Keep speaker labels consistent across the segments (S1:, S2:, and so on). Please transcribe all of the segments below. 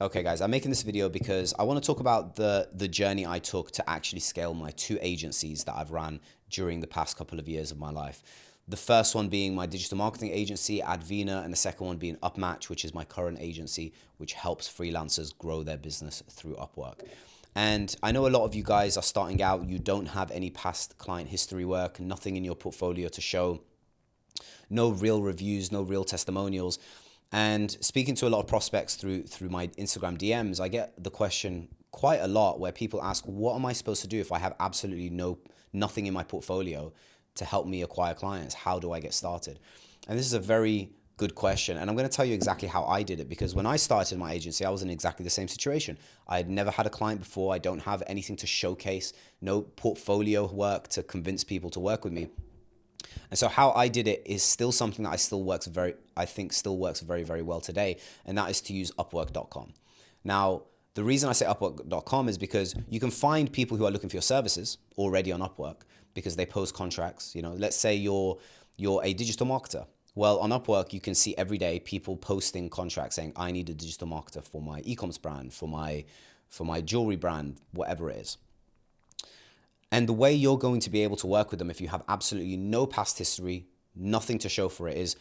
S1: Okay guys, I'm making this video because I want to talk about the journey I took to actually scale my two agencies that I've ran during the past couple of years of my life. The first one being my digital marketing agency, Advina, and the second one being Upmatch, which is my current agency, which helps freelancers grow their business through Upwork. And I know a lot of you guys are starting out, you don't have any past client history work, nothing in your portfolio to show, no real reviews, no real testimonials. And speaking to a lot of prospects through my Instagram DMs, I get the question quite a lot where people ask, what am I supposed to do if I have absolutely nothing in my portfolio to help me acquire clients? How do I get started? And this is a very good question. And I'm going to tell you exactly how I did it, because when I started my agency, I was in exactly the same situation. I had never had a client before. I don't have anything to showcase, no portfolio work to convince people to work with me. And so how I did it is still something that I think still works very, very well today. And that is to use Upwork.com. Now, the reason I say Upwork.com is because you can find people who are looking for your services already on Upwork because they post contracts. You know, let's say you're a digital marketer. Well, on Upwork, you can see every day people posting contracts saying, I need a digital marketer for my e-commerce brand, for my jewelry brand, whatever it is. And the way you're going to be able to work with them if you have absolutely no past history, nothing to show for it, is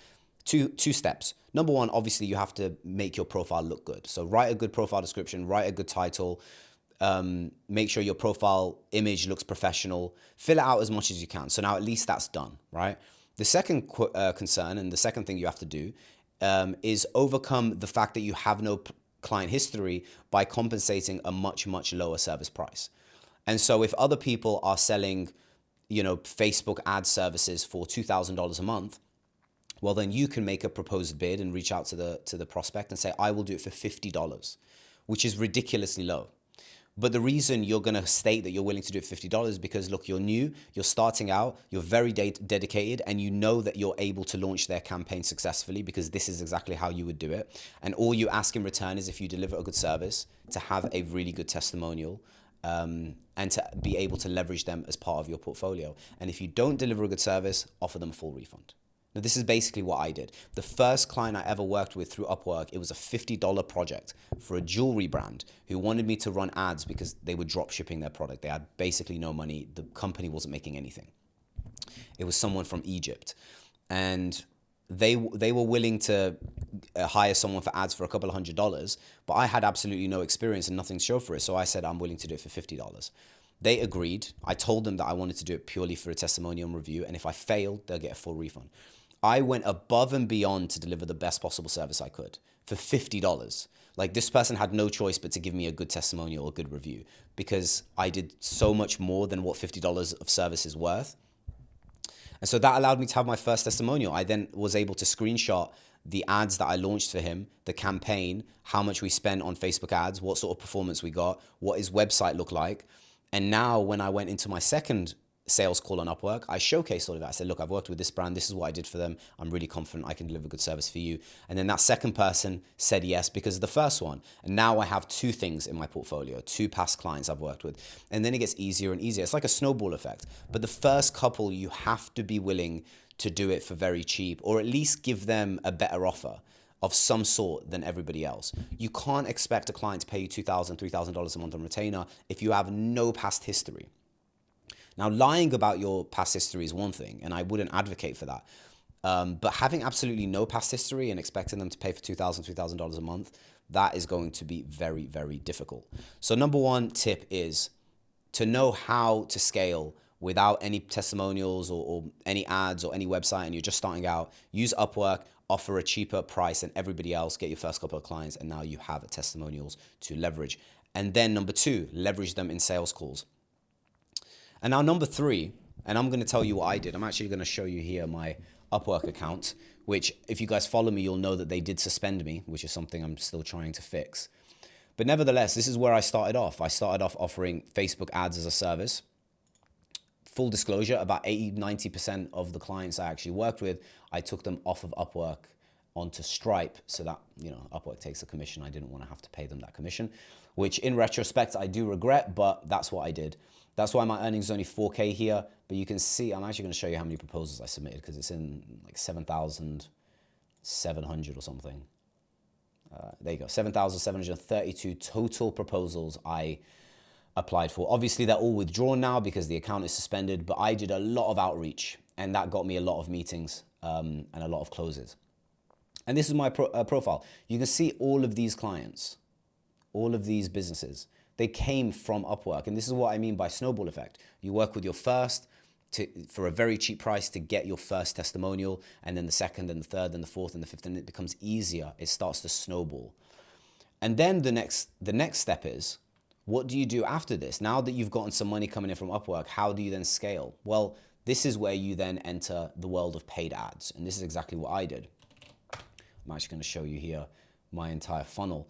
S1: two steps. Number one, obviously you have to make your profile look good. So write a good profile description, write a good title, make sure your profile image looks professional, fill it out as much as you can. So now at least that's done, right? The second concern and the second thing you have to do is overcome the fact that you have no client history by compensating a much, much lower service price. And so if other people are selling, Facebook ad services for $2,000 a month, well, then you can make a proposed bid and reach out to the prospect and say, I will do it for $50, which is ridiculously low. But the reason you're going to state that you're willing to do it for $50 is because, look, you're new, you're starting out, you're very dedicated, and you know that you're able to launch their campaign successfully because this is exactly how you would do it. And all you ask in return is, if you deliver a good service, to have a really good testimonial, and to be able to leverage them as part of your portfolio. And if you don't deliver a good service, offer them a full refund. Now, this is basically what I did. The first client I ever worked with through Upwork, it was a $50 project for a jewelry brand who wanted me to run ads because they were drop shipping their product. They had basically no money. The company wasn't making anything. It was someone from Egypt. And they were willing to hire someone for ads for a couple of $100, but I had absolutely no experience and nothing to show for it. So I said, I'm willing to do it for $50. They agreed. I told them that I wanted to do it purely for a testimonial and review. And if I failed, they'll get a full refund. I went above and beyond to deliver the best possible service I could for $50. Like, this person had no choice but to give me a good testimonial or a good review because I did so much more than what $50 of service is worth. And so that allowed me to have my first testimonial. I then was able to screenshot the ads that I launched for him, the campaign, how much we spent on Facebook ads, what sort of performance we got, what his website looked like. And now when I went into my second sales call on Upwork, I showcased all of that. I said, look, I've worked with this brand. This is what I did for them. I'm really confident I can deliver good service for you. And then that second person said yes because of the first one. And now I have two things in my portfolio, two past clients I've worked with. And then it gets easier and easier. It's like a snowball effect. But the first couple, you have to be willing to do it for very cheap, or at least give them a better offer of some sort than everybody else. You can't expect a client to pay you $2,000, $3,000 a month on retainer if you have no past history. Now, lying about your past history is one thing, and I wouldn't advocate for that. But having absolutely no past history and expecting them to pay for $2,000, $3,000 a month, that is going to be very, very difficult. So number one tip is to know how to scale without any testimonials or any ads or any website, and you're just starting out. Use Upwork, offer a cheaper price than everybody else, get your first couple of clients, and now you have testimonials to leverage. And then number two, leverage them in sales calls. And now number three, and I'm going to tell you what I did. I'm actually going to show you here my Upwork account, which if you guys follow me, you'll know that they did suspend me, which is something I'm still trying to fix. But nevertheless, this is where I started off. I started off offering Facebook ads as a service. Full disclosure, about 80–90% of the clients I actually worked with, I took them off of Upwork onto Stripe so that, Upwork takes a commission. I didn't want to have to pay them that commission, which in retrospect, I do regret, but that's what I did. That's why my earnings is only 4K here, but you can see, I'm actually going to show you how many proposals I submitted because it's in like 7,700 or something. There you go, 7,732 total proposals I applied for. Obviously, they're all withdrawn now because the account is suspended, but I did a lot of outreach, and that got me a lot of meetings and a lot of closes. And this is my profile. You can see all of these clients, all of these businesses, they came from Upwork. And this is what I mean by snowball effect. You work with your first for a very cheap price to get your first testimonial, and then the second and the third and the fourth and the fifth, and it becomes easier. It starts to snowball. And then the next step is, what do you do after this? Now that you've gotten some money coming in from Upwork, how do you then scale? Well, this is where you then enter the world of paid ads. And this is exactly what I did. I'm actually going to show you here my entire funnel.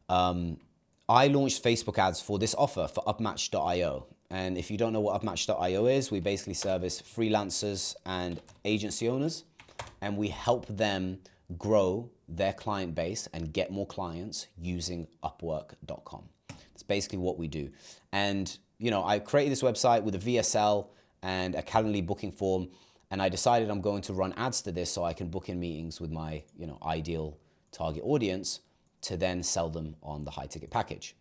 S1: I launched Facebook ads for this offer for Upmatch.io. And if you don't know what Upmatch.io is, we basically service freelancers and agency owners, and we help them grow their client base and get more clients using Upwork.com. That's basically what we do. And, you know, I created this website with a VSL and a Calendly booking form, and I decided I'm going to run ads to this so I can book in meetings with my, you know, ideal target audience to then sell them on the high ticket package.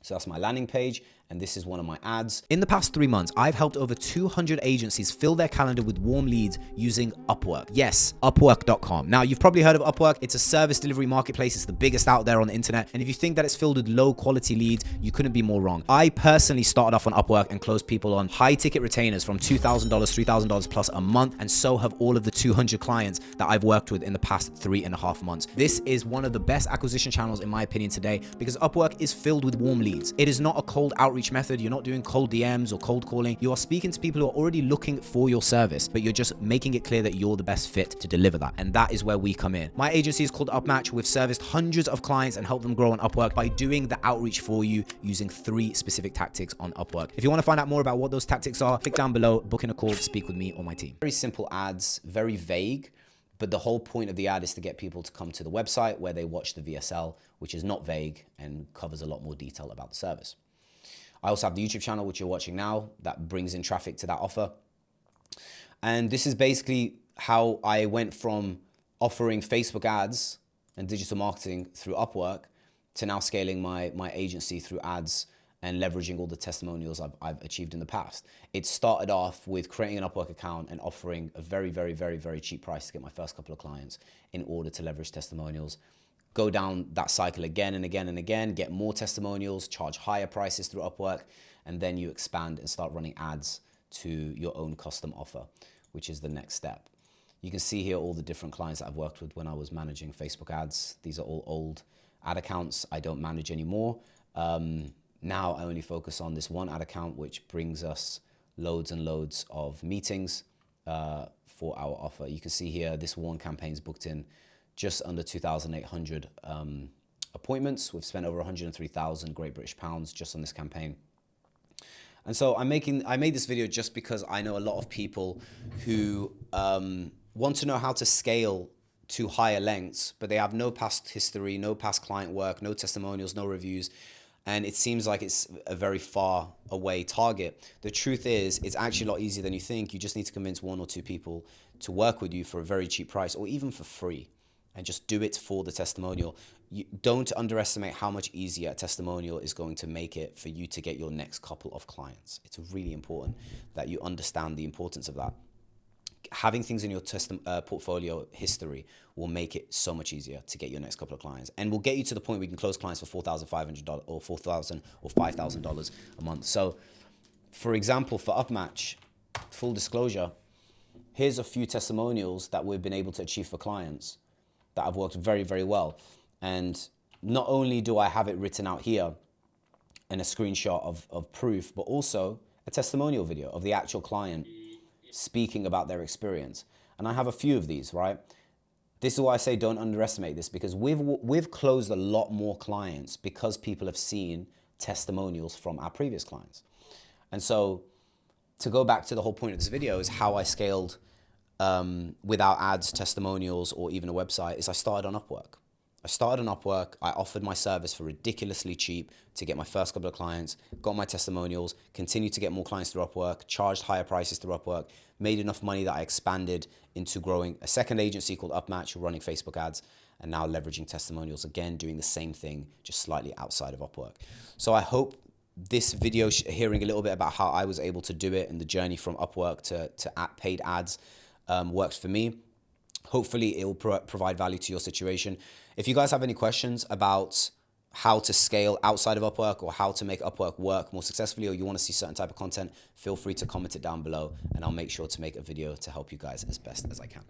S1: So that's my landing page, and this is one of my ads. In the past 3 months, I've helped over 200 agencies fill their calendar with warm leads using Upwork. Yes, Upwork.com. Now, you've probably heard of Upwork. It's a service delivery marketplace. It's the biggest out there on the internet. And if you think that it's filled with low quality leads, you couldn't be more wrong. I personally started off on Upwork and closed people on high ticket retainers from $2,000, $3,000 plus a month. And so have all of the 200 clients that I've worked with in the past 3.5 months. This is one of the best acquisition channels, in my opinion, today, because Upwork is filled with warm leads. It is not a cold outreach method. You're not doing cold DMs or cold calling. You are speaking to people who are already looking for your service, but you're just making it clear that you're the best fit to deliver that. And that is where we come in. My agency is called Upmatch. We've serviced hundreds of clients and helped them grow on Upwork by doing the outreach for you using 3 specific tactics on Upwork. If you want to find out more about what those tactics are, click down below, book in a call to speak with me or my team. Very simple ads, very vague. But the whole point of the ad is to get people to come to the website where they watch the VSL, which is not vague and covers a lot more detail about the service. I also have the YouTube channel, which you're watching now, that brings in traffic to that offer. And this is basically how I went from offering Facebook ads and digital marketing through Upwork to now scaling my agency through ads and leveraging all the testimonials I've achieved in the past. It started off with creating an Upwork account and offering a very, very, very, very cheap price to get my first couple of clients in order to leverage testimonials. Go down that cycle again and again and again, get more testimonials, charge higher prices through Upwork, and then you expand and start running ads to your own custom offer, which is the next step. You can see here all the different clients that I've worked with when I was managing Facebook ads. These are all old ad accounts I don't manage anymore. Now I only focus on this one ad account, which brings us loads and loads of meetings for our offer. You can see here, this one campaign's booked in just under 2,800 appointments. We've spent over 103,000 Great British pounds just on this campaign. And so I made this video just because I know a lot of people who want to know how to scale to higher lengths, but they have no past history, no past client work, no testimonials, no reviews. And it seems like it's a very far away target. The truth is, it's actually a lot easier than you think. You just need to convince 1 or 2 people to work with you for a very cheap price or even for free, and just do it for the testimonial. You don't underestimate how much easier a testimonial is going to make it for you to get your next couple of clients. It's really important that you understand the importance of that. Having things in your portfolio history will make it so much easier to get your next couple of clients, and will get you to the point where you can close clients for $4,500 or $4,000 or $5,000 a month. So, for example, for Upmatch, full disclosure, here's a few testimonials that we've been able to achieve for clients that have worked very, very well. And not only do I have it written out here and a screenshot of proof, but also a testimonial video of the actual client speaking about their experience. And I have a few of these, right? This is why I say don't underestimate this, because we've closed a lot more clients because people have seen testimonials from our previous clients. And so to go back to the whole point of this video is how I scaled without ads, testimonials, or even a website, is I started on Upwork. I started on Upwork. I offered my service for ridiculously cheap to get my first couple of clients, got my testimonials, continued to get more clients through Upwork, charged higher prices through Upwork, made enough money that I expanded into growing a second agency called Upmatch, running Facebook ads, and now leveraging testimonials, again, doing the same thing, just slightly outside of Upwork. So I hope this video, hearing a little bit about how I was able to do it and the journey from Upwork to paid ads, worked for me. Hopefully it will provide value to your situation. If you guys have any questions about how to scale outside of Upwork or how to make Upwork work more successfully, or you want to see certain type of content, feel free to comment it down below and I'll make sure to make a video to help you guys as best as I can.